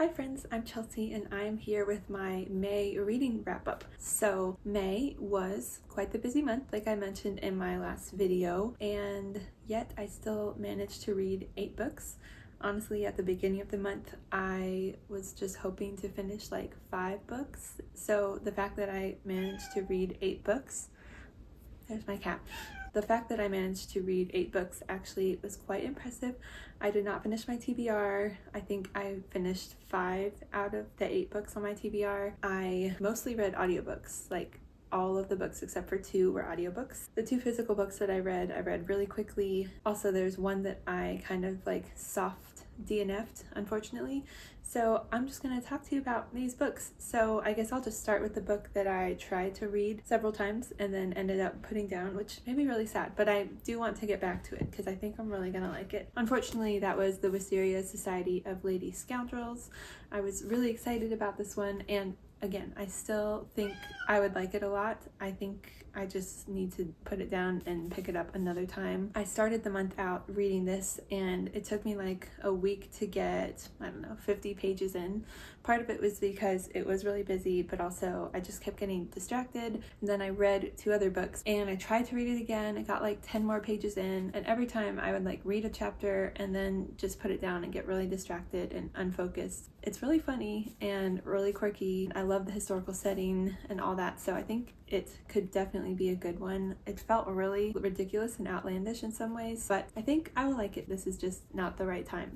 Hi friends, I'm Chelsea and I'm here with my May reading wrap-up. So May was quite the busy month, like I mentioned in my last video, and yet I still managed to read 8 books. Honestly, at the beginning of the month, I was just hoping to finish like 5 books. So the fact that I managed to read 8 books, there's my cat. The fact that I managed to read 8 books actually was quite impressive. I did not finish my TBR. I think I finished 5 out of the 8 books on my TBR. I mostly read audiobooks, like all of the books except for 2 were audiobooks. The 2 physical books that I read really quickly. Also, there's one that I kind of like soft DNF'd, unfortunately. So I'm just going to talk to you about these books. So I guess I'll just start with the book that I tried to read several times and then ended up putting down, which made me really sad, but I do want to get back to it because I think I'm really gonna like it. Unfortunately, that was the Wisteria Society of Lady Scoundrels. I was really excited about this one, and again, I still think I would like it a lot. I think I just need to put it down and pick it up another time. I started the month out reading this and it took me like a week to get, 50 pages in. Part of it was because it was really busy, but also I just kept getting distracted. And then I read 2 other books and I tried to read it again. I got like 10 more pages in, and every time I would like read a chapter and then just put it down and get really distracted and unfocused. It's really funny and really quirky. I love the historical setting and all that, so I think it could definitely be a good one. It felt really ridiculous and outlandish in some ways, but I think I will like it. This is just not the right time.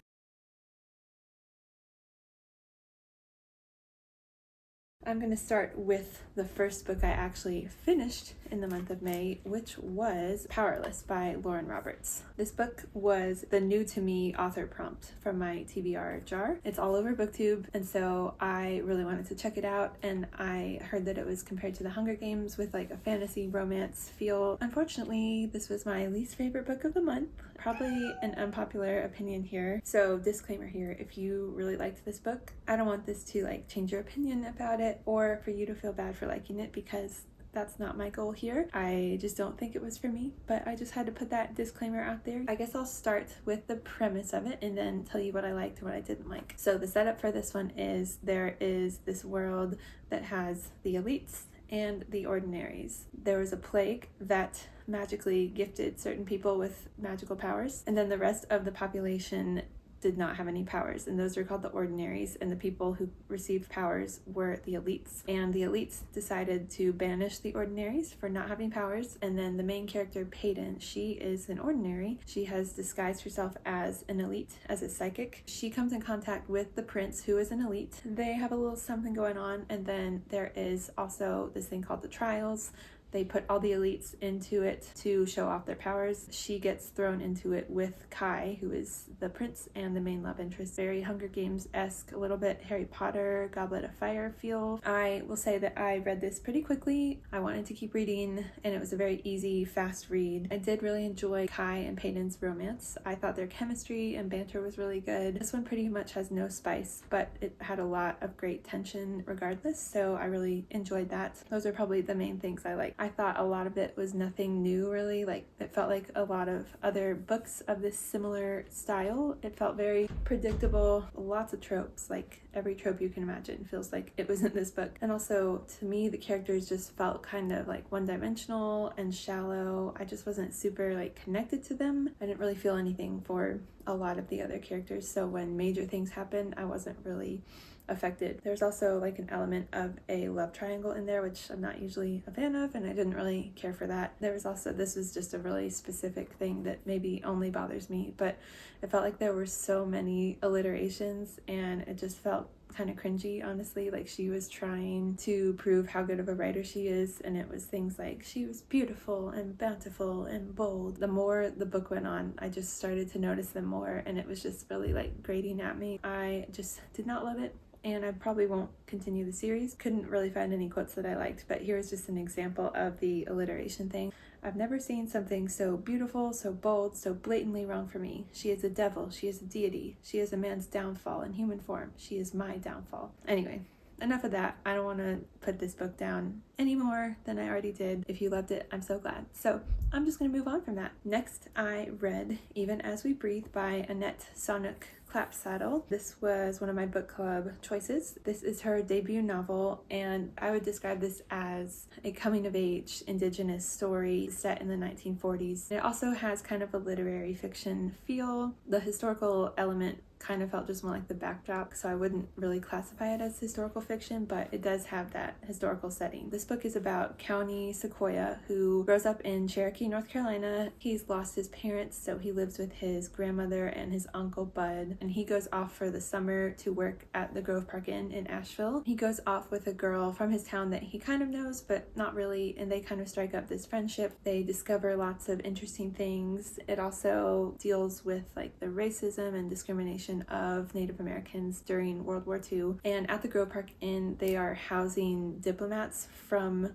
I'm going to start with the first book I actually finished in the month of May, which was Powerless by Lauren Roberts. This book was the new to me author prompt from my TBR jar. It's all over BookTube, and so I really wanted to check it out, and I heard that it was compared to The Hunger Games with like a fantasy romance feel. Unfortunately, this was my least favorite book of the month. Probably an unpopular opinion here. So disclaimer here, if you really liked this book, I don't want this to like change your opinion about it or for you to feel bad for liking it, because that's not my goal here. I just don't think it was for me, but I just had to put that disclaimer out there. I guess I'll start with the premise of it and then tell you what I liked and what I didn't like. So the setup for this one is there is this world that has the elites and the ordinaries. There was a plague that magically gifted certain people with magical powers, and then the rest of the population did not have any powers, and those are called the ordinaries, and the people who received powers were the elites. And the elites decided to banish the ordinaries for not having powers, and then the main character, Peyton, she is an ordinary. She has disguised herself as an elite, as a psychic. She comes in contact with the prince, who is an elite. They have a little something going on, and then there is also this thing called the trials. They put all the elites into it to show off their powers. She gets thrown into it with Kai, who is the prince and the main love interest. Very Hunger Games-esque, a little bit Harry Potter, Goblet of Fire feel. I will say that I read this pretty quickly. I wanted to keep reading, and it was a very easy, fast read. I did really enjoy Kai and Peyton's romance. I thought their chemistry and banter was really good. This one pretty much has no spice, but it had a lot of great tension regardless, so I really enjoyed that. Those are probably the main things I liked. I thought a lot of it was nothing new, really. Like, it felt like a lot of other books of this similar style. It felt very predictable, lots of tropes, like every trope you can imagine feels like it was in this book. And also, to me, the characters just felt kind of like one-dimensional and shallow. I just wasn't super like connected to them. I didn't really feel anything for a lot of the other characters, so when major things happened, I wasn't really affected. There's also like an element of a love triangle in there, which I'm not usually a fan of, and I didn't really care for that. There was also, this was just a really specific thing that maybe only bothers me, but it felt like there were so many alliterations and it just felt kind of cringy, honestly. Like, she was trying to prove how good of a writer she is, and it was things like she was beautiful and bountiful and bold. The more the book went on, I just started to notice them more, and it was just really like grating at me. I just did not love it, and I probably won't continue the series. Couldn't really find any quotes that I liked, but here's just an example of the alliteration thing. I've never seen something so beautiful, so bold, so blatantly wrong for me. She is a devil, she is a deity, she is a man's downfall in human form, she is my downfall. Anyway, enough of that. I don't want to put this book down any more than I already did. If you loved it, I'm so glad. So I'm just going to move on from that. Next, I read Even As We Breathe by Annette Saunooke Clapsaddle. This was one of my book club choices. This is her debut novel, and I would describe this as a coming-of-age Indigenous story set in the 1940s. It also has kind of a literary fiction feel. The historical element kind of felt just more like the backdrop, so I wouldn't really classify it as historical fiction, but it does have that historical setting. This book is about County Sequoia, who grows up in Cherokee, North Carolina. He's lost his parents, so he lives with his grandmother and his uncle Bud, and he goes off for the summer to work at the Grove Park Inn in Asheville. He goes off with a girl from his town that he kind of knows, but not really, and they kind of strike up this friendship. They discover lots of interesting things. It also deals with like the racism and discrimination of Native Americans during World War II. And at the Grove Park Inn, they are housing diplomats from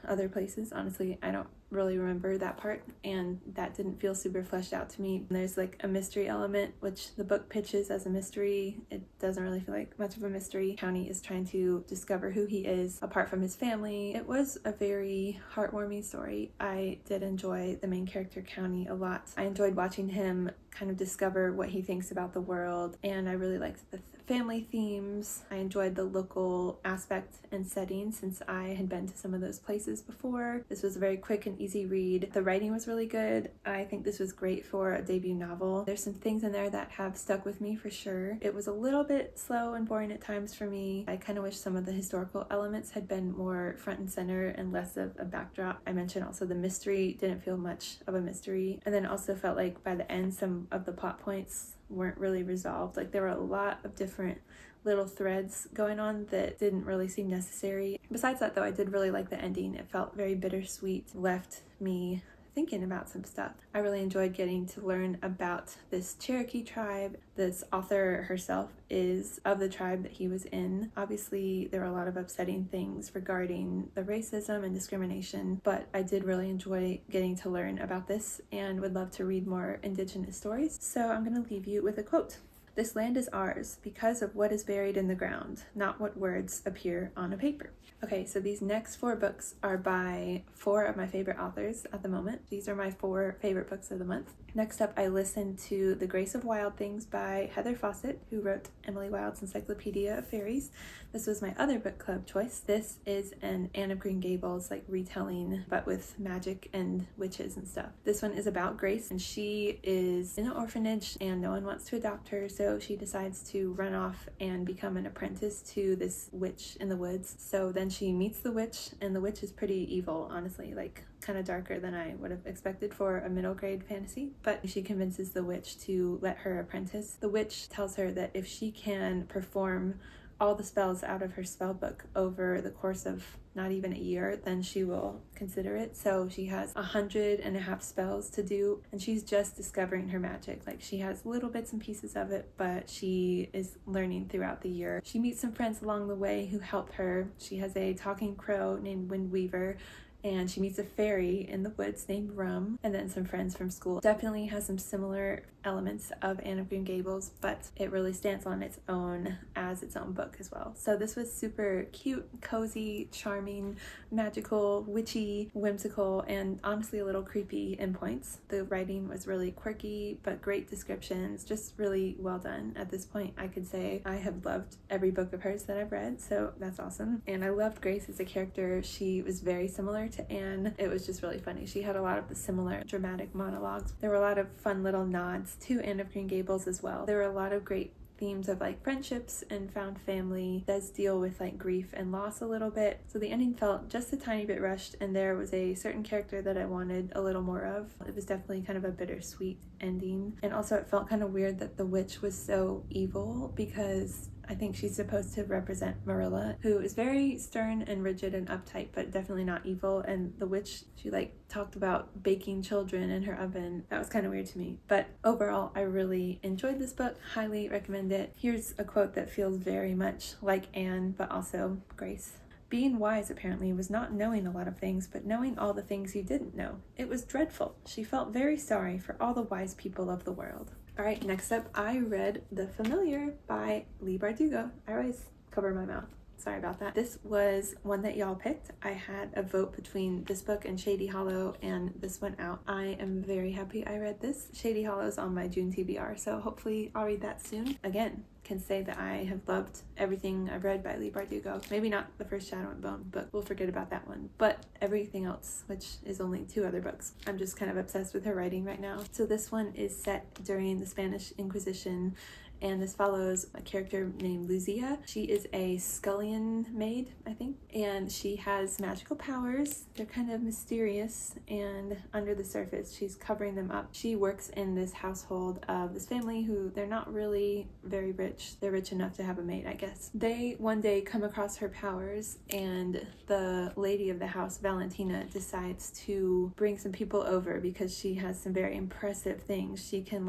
other places. Honestly, I don't really remember that part, and that didn't feel super fleshed out to me. There's like a mystery element, which the book pitches as a mystery. It doesn't really feel like much of a mystery. County is trying to discover who he is apart from his family. It was a very heartwarming story. I did enjoy the main character County a lot. I enjoyed watching him kind of discover what he thinks about the world, and I really liked the family themes. I enjoyed the local aspect and setting since I had been to some of those places before. This was a very quick and easy read. The writing was really good. I think this was great for a debut novel. There's some things in there that have stuck with me for sure. It was a little bit slow and boring at times for me. I kind of wish some of the historical elements had been more front and center and less of a backdrop. I mentioned also the mystery didn't feel much of a mystery, and then also felt like by the end some of the plot points weren't really resolved. Like there were a lot of different little threads going on that didn't really seem necessary. Besides that though, I did really like the ending. It felt very bittersweet, left me thinking about some stuff. I really enjoyed getting to learn about this Cherokee tribe. This author herself is of the tribe that he was in. Obviously, there were a lot of upsetting things regarding the racism and discrimination, but I did really enjoy getting to learn about this and would love to read more Indigenous stories. So I'm going to leave you with a quote. "This land is ours because of what is buried in the ground, not what words appear on a paper." Okay, so these next 4 books are by 4 of my favorite authors at the moment. These are my 4 favorite books of the month. Next up, I listened to The Grace of Wild Things by Heather Fawcett, who wrote Emily Wilde's Encyclopedia of Fairies. This was my other book club choice. This is an Anne of Green Gables like retelling, but with magic and witches and stuff. This one is about Grace, and she is in an orphanage and no one wants to adopt her, so she decides to run off and become an apprentice to this witch in the woods. So then she meets the witch, and the witch is pretty evil, honestly, like kind of darker than I would have expected for a middle grade fantasy, but she convinces the witch to let her apprentice. The witch tells her that if she can perform all the spells out of her spell book over the course of not even a year, then she will consider it. So she has 100.5 spells to do, and she's just discovering her magic. Like she has little bits and pieces of it, but she is learning throughout the year. She meets some friends along the way who help her. She has a talking crow named Windweaver, and she meets a fairy in the woods named Rum, and then some friends from school. Definitely has some similar elements of Anne of Green Gables, but it really stands on its own as its own book as well. So this was super cute, cozy, charming, magical, witchy, whimsical, and honestly a little creepy in points. The writing was really quirky, but great descriptions, just really well done. At this point, I could say I have loved every book of hers that I've read, so that's awesome. And I loved Grace as a character. She was very similar to Anne. It was just really funny. She had a lot of the similar dramatic monologues. There were a lot of fun little nods to Anne of Green Gables as well. There were a lot of great themes of like friendships and found family. It does deal with like grief and loss a little bit. So the ending felt just a tiny bit rushed, and there was a certain character that I wanted a little more of. It was definitely kind of a bittersweet ending. And also it felt kind of weird that the witch was so evil, because I think she's supposed to represent Marilla, who is very stern and rigid and uptight, but definitely not evil. And the witch, she like talked about baking children in her oven. That was kind of weird to me. But overall, I really enjoyed this book. Highly recommend it. Here's a quote that feels very much like Anne, but also Grace. "Being wise, apparently, was not knowing a lot of things, but knowing all the things you didn't know. It was dreadful. She felt very sorry for all the wise people of the world." All right, next up, I read The Familiar by Leigh Bardugo. I always cover my mouth. Sorry about that. This was one that y'all picked. I had a vote between this book and Shady Hollow, and this went out. I am very happy I read this. Shady Hollow's on my June TBR, so hopefully I'll read that soon. Again, can say that I have loved everything I've read by Leigh Bardugo. Maybe not the first Shadow and Bone book, we'll forget about that one, but everything else, which is only 2 other books. I'm just kind of obsessed with her writing right now. So this one is set during the Spanish Inquisition, and this follows a character named Lucia. She is a scullion maid, I think, and she has magical powers. They're kind of mysterious, and under the surface, she's covering them up. She works in this household of this family who they're not really very rich. They're rich enough to have a maid, I guess. They one day come across her powers, and the lady of the house, Valentina, decides to bring some people over because she has some very impressive things. She can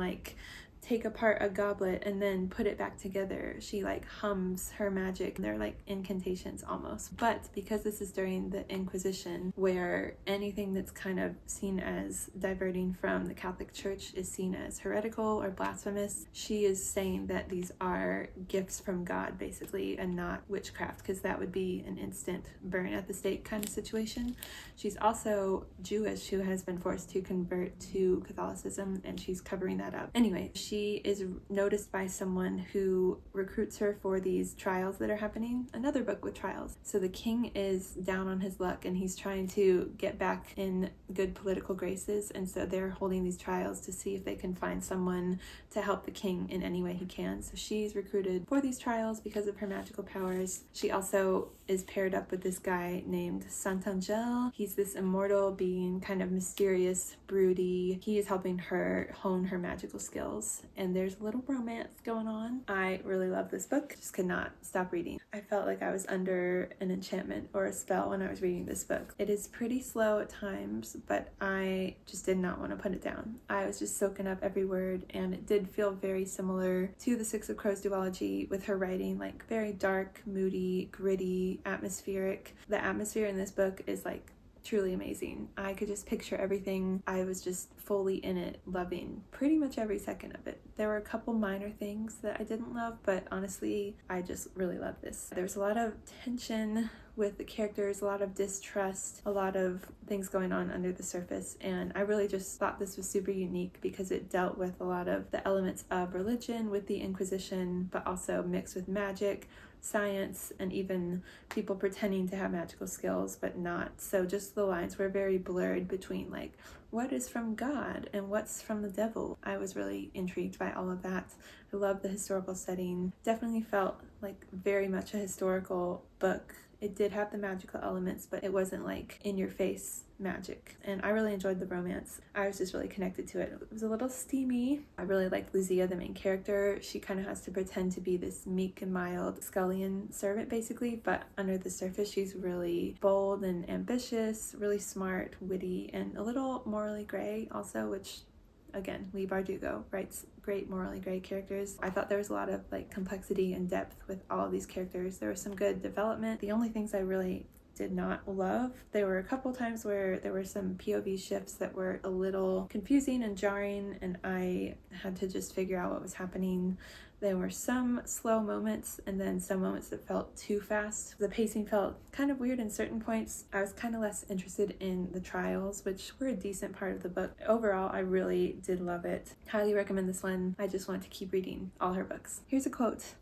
take apart a goblet and then put it back together. She hums her magic. They're like incantations almost. But because this is during the Inquisition, where anything that's kind of seen as diverting from the Catholic Church is seen as heretical or blasphemous, she is saying that these are gifts from God basically and not witchcraft, because that would be an instant burn at the stake kind of situation. She's also Jewish, who has been forced to convert to Catholicism, and she's covering that up. Anyway, she is noticed by someone who recruits her for these trials that are happening. Another book with trials. So the king is down on his luck, and he's trying to get back in good political graces, and so they're holding these trials to see if they can find someone to help the king in any way he can. So she's recruited for these trials because of her magical powers. She also is paired up with this guy named Santangel. He's this immortal being, kind of mysterious, broody. He is helping her hone her magical skills, and there's a little romance going on. I really love this book. Just could not stop reading. I felt like I was under an enchantment or a spell when I was reading this book. It is pretty slow at times, but I just did not want to put it down. I was just soaking up every word, and it did feel very similar to the Six of Crows duology with her writing, very dark, moody, gritty, atmospheric. The atmosphere in this book is truly amazing. I could just picture everything. I was just fully in it, loving pretty much every second of it. There were a couple minor things that I didn't love, but honestly, I just really loved this. There was a lot of tension with the characters, a lot of distrust, a lot of things going on under the surface, and I really just thought this was super unique because it dealt with a lot of the elements of religion with the Inquisition, but also mixed with magic, science, and even people pretending to have magical skills but not. So just the lines were very blurred between what is from God and what's from the devil. I was really intrigued by all of that. I love the historical setting. Definitely felt very much a historical book. It did have the magical elements, but it wasn't in your face magic. And I really enjoyed the romance. I was just really connected to it. It was a little steamy. I really liked Lucia, the main character. She kind of has to pretend to be this meek and mild scullion servant basically, but under the surface she's really bold and ambitious, really smart, witty, and a little morally gray also, which again, Leigh Bardugo writes great morally gray characters. I thought there was a lot of complexity and depth with all of these characters. There was some good development. The only things I really did not love, there were a couple times where there were some POV shifts that were a little confusing and jarring, and I had to just figure out what was happening. There were some slow moments and then some moments that felt too fast. The pacing felt kind of weird in certain points. I was kind of less interested in the trials, which were a decent part of the book. Overall, I really did love it. Highly recommend this one. I just want to keep reading all her books. Here's a quote.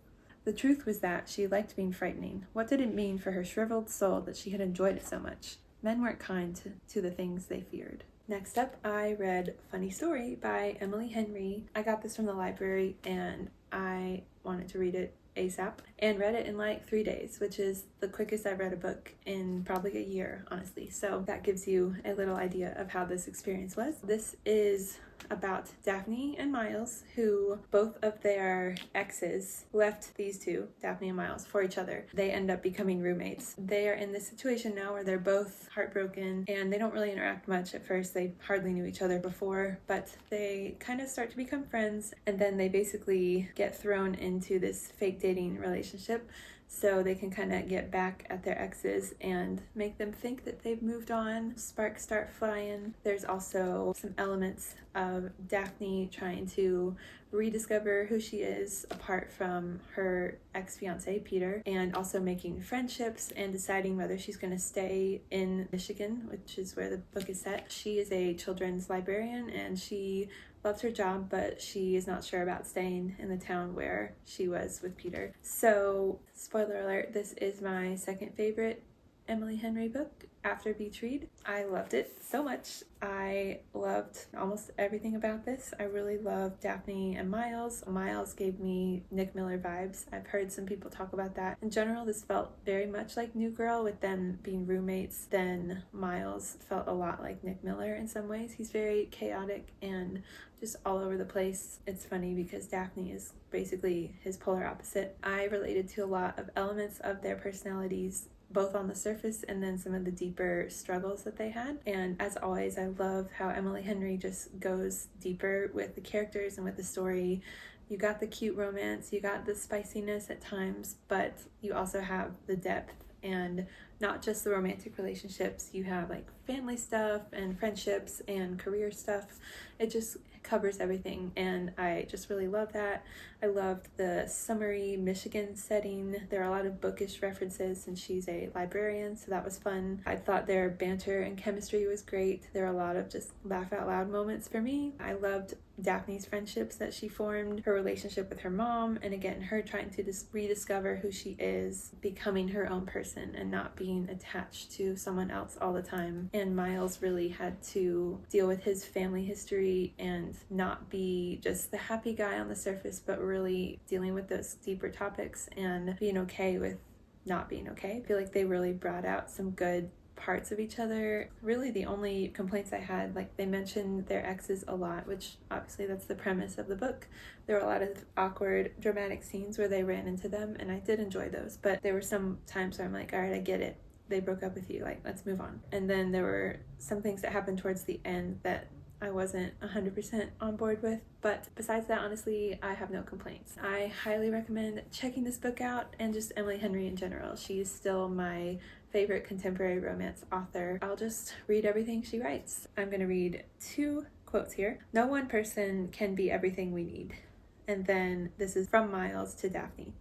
"The truth was that she liked being frightening. What did it mean for her shriveled soul that she had enjoyed it so much? Men weren't kind to the things they feared." Next up, I read Funny Story by Emily Henry. I got this from the library and I wanted to read it ASAP and read it in 3 days, which is the quickest I've read a book in probably a year, honestly. So that gives you a little idea of how this experience was. This is about Daphne and Miles, who both of their exes left these two, Daphne and Miles, for each other. They end up becoming roommates. They are in this situation now where they're both heartbroken and they don't really interact much at first. They hardly knew each other before, but they kind of start to become friends, and then they basically get thrown into this fake dating relationship so they can kind of get back at their exes and make them think that they've moved on. Sparks start flying. There's also some elements of of Daphne trying to rediscover who she is apart from her ex-fiance Peter, and also making friendships and deciding whether she's going to stay in Michigan, which is where the book is set. She is a children's librarian and she loves her job, but she is not sure about staying in the town where she was with Peter. So, spoiler alert, this is my second favorite Emily Henry book after Beach Read. I loved it so much. I loved almost everything about this. I really loved Daphne and Miles. Miles gave me Nick Miller vibes. I've heard some people talk about that. In general, this felt very much like New Girl with them being roommates. Then Miles felt a lot like Nick Miller in some ways. He's very chaotic and just all over the place. It's funny because Daphne is basically his polar opposite. I related to a lot of elements of their personalities, both on the surface and then some of the deeper struggles that they had. And as always, I love how Emily Henry just goes deeper with the characters and with the story. You got the cute romance, you got the spiciness at times, but you also have the depth, and not just the romantic relationships. You have like family stuff and friendships and career stuff. It just covers everything, and I just really love that. I loved the summery Michigan setting. There are a lot of bookish references, and she's a librarian, so that was fun. I thought their banter and chemistry was great. There are a lot of just laugh out loud moments for me. I loved Daphne's friendships that she formed, her relationship with her mom, and again, her trying to just rediscover who she is, becoming her own person and not being attached to someone else all the time. And Miles really had to deal with his family history and not be just the happy guy on the surface, but really dealing with those deeper topics and being okay with not being okay. I feel like they really brought out some good parts of each other. Really the only complaints I had, like they mentioned their exes a lot, which obviously that's the premise of the book. There were a lot of awkward dramatic scenes where they ran into them, and I did enjoy those, but there were some times where I'm like, all right, I get it, they broke up with you, like let's move on. And then there were some things that happened towards the end that I wasn't 100% on board with, but besides that, honestly, I have no complaints. I highly recommend checking this book out, and just Emily Henry in general. She's still my favorite contemporary romance author. I'll just read everything she writes. I'm going to read 2 quotes here. No one person can be everything we need. And then this is from Miles to Daphne.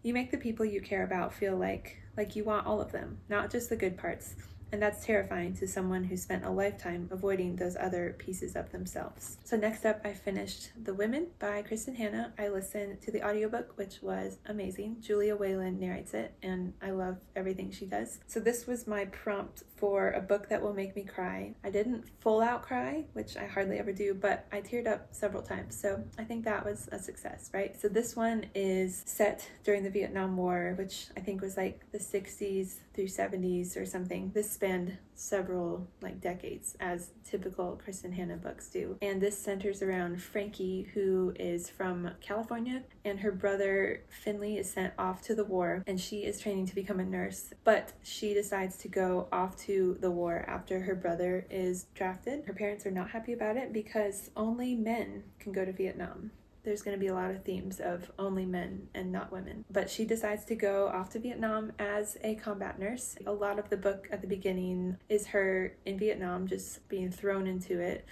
You make the people you care about feel like you want all of them, not just the good parts. And that's terrifying to someone who spent a lifetime avoiding those other pieces of themselves. So next up, I finished The Women by Kristen Hanna. I listened to the audiobook, which was amazing. Julia Whalen narrates it, and I love everything she does. So this was my prompt for a book that will make me cry. I didn't full out cry, which I hardly ever do, but I teared up several times. So I think that was a success, right? So this one is set during the Vietnam War, which I think was like the 60s through 70s or something. This spanned several decades, as typical Kristen Hanna books do. And this centers around Frankie, who is from California, and her brother Finley is sent off to the war, and she is training to become a nurse, but she decides to go off to the war after her brother is drafted. Her parents are not happy about it because only men can go to Vietnam. There's going to be a lot of themes of only men and not women. But she decides to go off to Vietnam as a combat nurse. A lot of the book at the beginning is her in Vietnam, just being thrown into it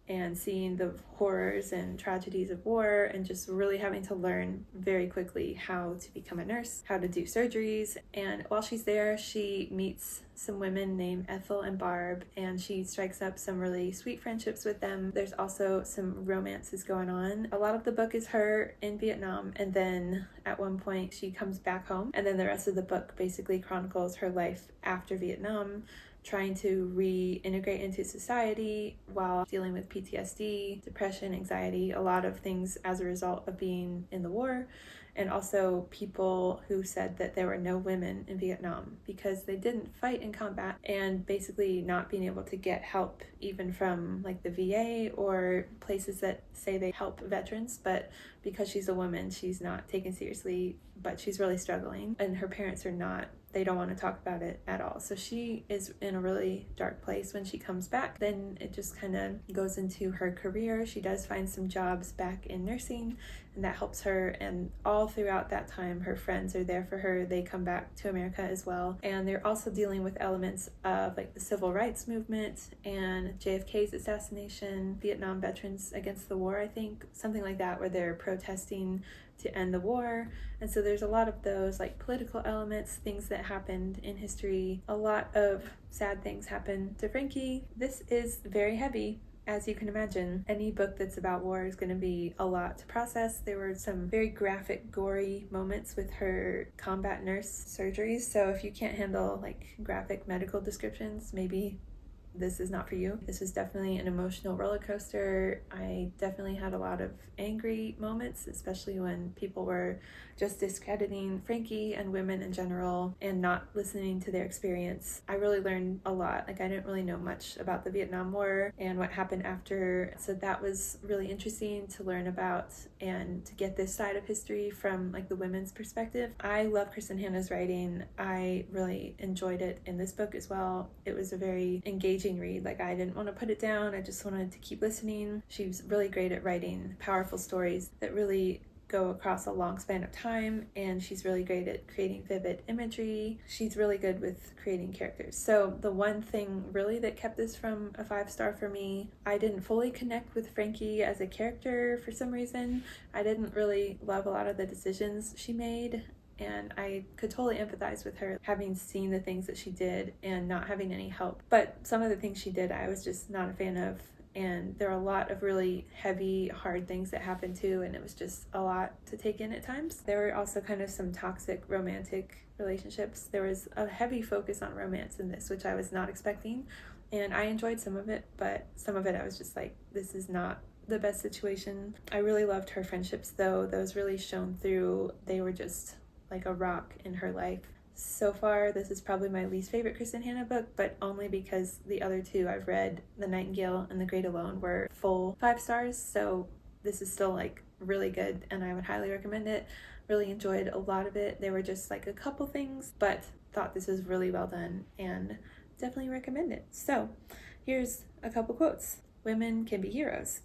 and seeing the horrors and tragedies of war, and just really having to learn very quickly how to become a nurse, how to do surgeries. And while she's there, she meets some women named Ethel and Barb, and she strikes up some really sweet friendships with them. There's also some romances going on. A lot of the book is her in Vietnam, and then at one point she comes back home, and then the rest of the book basically chronicles her life after Vietnam, trying to reintegrate into society while dealing with PTSD, depression, anxiety, a lot of things as a result of being in the war. And also people who said that there were no women in Vietnam because they didn't fight in combat, and basically not being able to get help even from the VA or places that say they help veterans, but because she's a woman, she's not taken seriously, but she's really struggling, and her parents are not, they don't want to talk about it at all. So she is in a really dark place when she comes back. Then it just kind of goes into her career. She does find some jobs back in nursing, and that helps her. And all throughout that time, her friends are there for her. They come back to America as well. And they're also dealing with elements of like the civil rights movement and JFK's assassination, Vietnam veterans against the war, I think, something like that, where they're protesting to end the war. And so there's a lot of those like political elements, things that happened in history. A lot of sad things happened to Frankie. This is very heavy. As you can imagine, any book that's about war is going to be a lot to process. There were some very graphic, gory moments with her combat nurse surgeries. So if you can't handle like graphic medical descriptions, maybe this is not for you. This was definitely an emotional roller coaster. I definitely had a lot of angry moments, especially when people were just discrediting Frankie and women in general and not listening to their experience. I really learned a lot. Like, I didn't really know much about the Vietnam War and what happened after. So that was really interesting to learn about and to get this side of history from like the women's perspective. I love Kristen Hanna's writing. I really enjoyed it in this book as well. It was a very engaging read. Like, I didn't want to put it down. I just wanted to keep listening. She was really great at writing powerful stories that really go across a long span of time, and she's really great at creating vivid imagery. She's really good with creating characters. So the one thing really that kept this from a 5-star for me, I didn't fully connect with Frankie as a character for some reason. I didn't really love a lot of the decisions she made, and I could totally empathize with her, having seen the things that she did and not having any help. But some of the things she did, I was just not a fan of. And there are a lot of really heavy, hard things that happened too, and it was just a lot to take in at times. There were also kind of some toxic romantic relationships. There was a heavy focus on romance in this, which I was not expecting, and I enjoyed some of it, but some of it I was just like, this is not the best situation. I really loved her friendships though. Those really shone through. They were just like a rock in her life. So far, this is probably my least favorite Kristen Hanna book, but only because the other two I've read, The Nightingale and The Great Alone, were full 5 stars, so this is still like really good and I would highly recommend it. Really enjoyed a lot of it. There were just like a couple things, but thought this was really well done and definitely recommend it. So here's a couple quotes. Women can be heroes.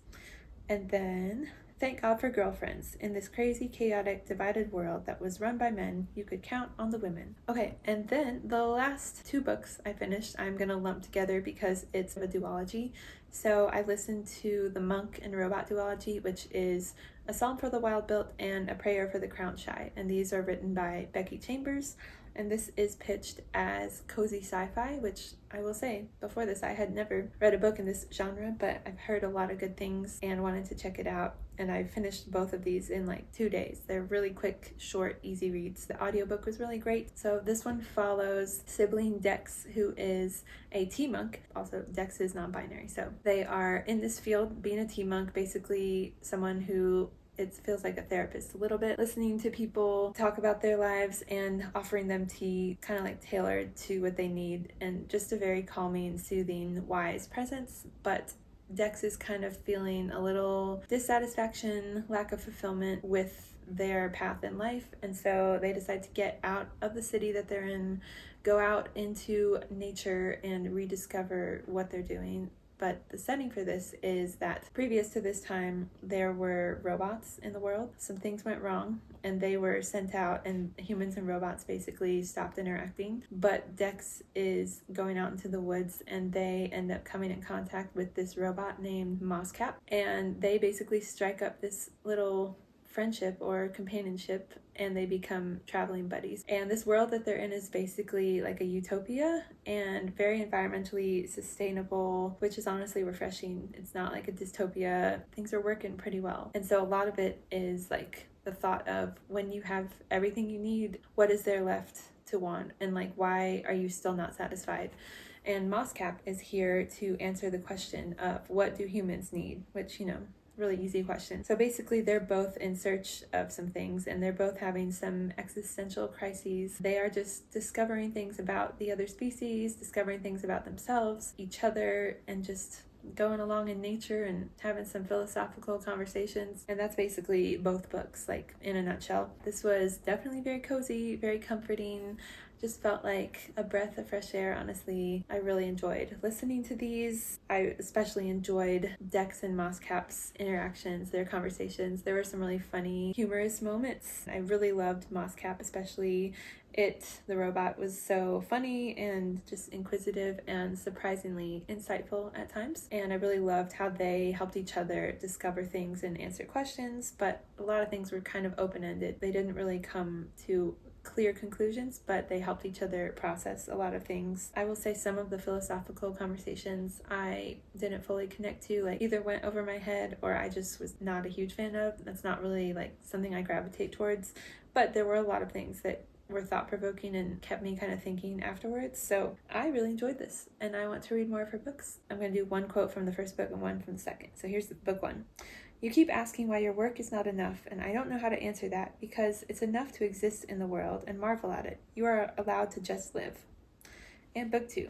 And then, thank God for girlfriends. In this crazy, chaotic, divided world that was run by men, you could count on the women. Okay, and then the last 2 books I finished, I'm gonna lump together because it's a duology. So I listened to the Monk and Robot duology, which is A Psalm for the Wild-Built and A Prayer for the Crown-Shy. And these are written by Becky Chambers. And this is pitched as cozy sci-fi, which I will say, before this I had never read a book in this genre, but I've heard a lot of good things and wanted to check it out. And I finished both of these in like 2 days. They're really quick, short, easy reads. The audiobook was really great. So this one follows sibling Dex, who is a tea monk. Also, Dex is non-binary. So they are in this field being a tea monk, basically someone who it feels like a therapist a little bit, listening to people talk about their lives and offering them tea kind of like tailored to what they need, and just a very calming, soothing, wise presence. But Dex is kind of feeling a little dissatisfaction, lack of fulfillment with their path in life, and so they decide to get out of the city that they're in, go out into nature and rediscover what they're doing. But the setting for this is that previous to this time, there were robots in the world. Some things went wrong and they were sent out, and humans and robots basically stopped interacting. But Dex is going out into the woods and they end up coming in contact with this robot named Mosscap. And they basically strike up this little friendship or companionship, and they become traveling buddies. And this world that they're in is basically like a utopia and very environmentally sustainable, which is honestly refreshing. It's not like a dystopia. Things are working pretty well. And so a lot of it is like the thought of, when you have everything you need, what is there left to want? And like, why are you still not satisfied? And Mosscap is here to answer the question of, what do humans need? Which, you know, really easy question. So basically they're both in search of some things, and they're both having some existential crises. They are just discovering things about the other species, discovering things about themselves, each other, and just going along in nature and having some philosophical conversations. And that's basically both books, like in a nutshell. This was definitely very cozy, very comforting, just felt like a breath of fresh air. Honestly, I really enjoyed listening to these. I especially enjoyed Dex and Mosscap's interactions, their conversations. There were some really funny, humorous moments. I really loved Mosscap, especially. The robot, was so funny and just inquisitive and surprisingly insightful at times. And I really loved how they helped each other discover things and answer questions, but a lot of things were kind of open-ended. They didn't really come to clear conclusions, but they helped each other process a lot of things. I will say some of the philosophical conversations I didn't fully connect to, like either went over my head or I just was not a huge fan of. That's not really like something I gravitate towards, but there were a lot of things that were thought-provoking and kept me kind of thinking afterwards. So I really enjoyed this and I want to read more of her books. I'm going to do one quote from the first book and one from the second. So here's book one. You keep asking why your work is not enough, and I don't know how to answer that because it's enough to exist in the world and marvel at it. You are allowed to just live. And book two.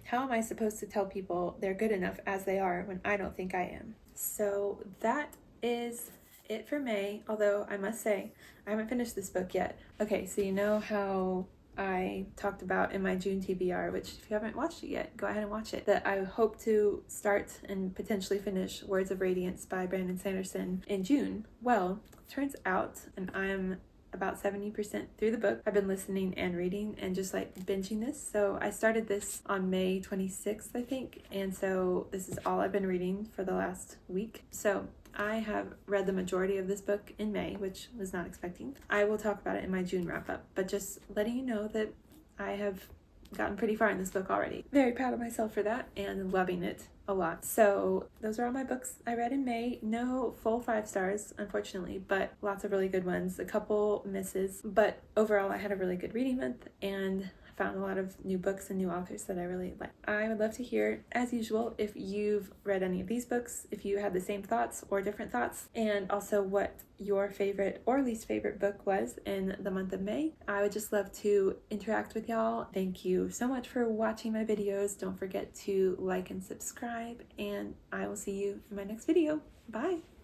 How am I supposed to tell people they're good enough as they are when I don't think I am? So that is it for May, although I must say I haven't finished this book yet. Okay, so you know how I talked about in my June TBR, which if you haven't watched it yet, go ahead and watch it, that I hope to start and potentially finish Words of Radiance by Brandon Sanderson in June. Well, turns out, and I'm about 70% through the book. I've been listening and reading and just like binging this. So I started this on May 26th, I think. And so this is all I've been reading for the last week. So I have read the majority of this book in May, which was not expecting. I will talk about it in my June wrap up, but just letting you know that I have gotten pretty far in this book already. Very proud of myself for that and loving it a lot. So those are all my books I read in May. No full 5 stars, unfortunately, but lots of really good ones. A couple misses, but overall I had a really good reading month and found a lot of new books and new authors that I really like. I would love to hear, as usual, if you've read any of these books, if you had the same thoughts or different thoughts, and also what your favorite or least favorite book was in the month of May. I would just love to interact with y'all. Thank you so much for watching my videos. Don't forget to like and subscribe, and I will see you in my next video. Bye!